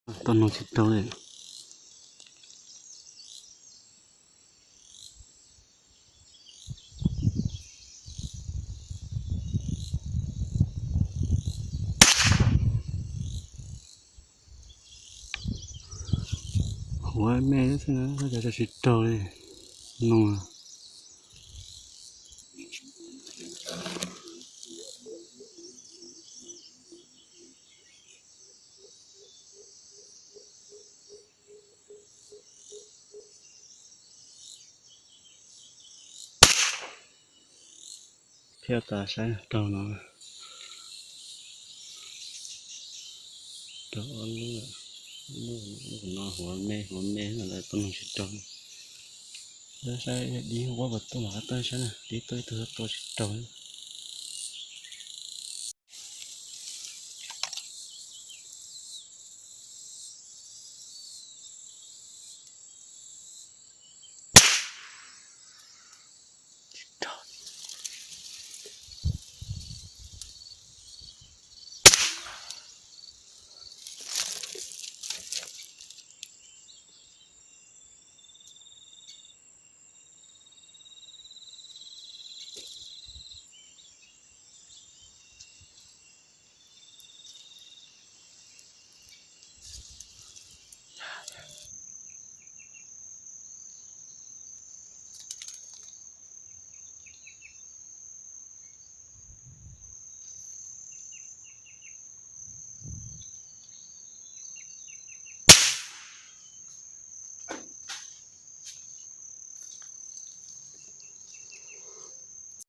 ต้นนกชิดโตเลยหัวแม่ใช่ไหมก็จะชิดโตเลยนัวเพี้ยวตาใช้โตนัวโตลูกนอหัวแม่อะไรต้นนกชิดโตแล้วใช้ดีหัวบัดตัวหมาตัวใช่ไหมดีตัวชิดโต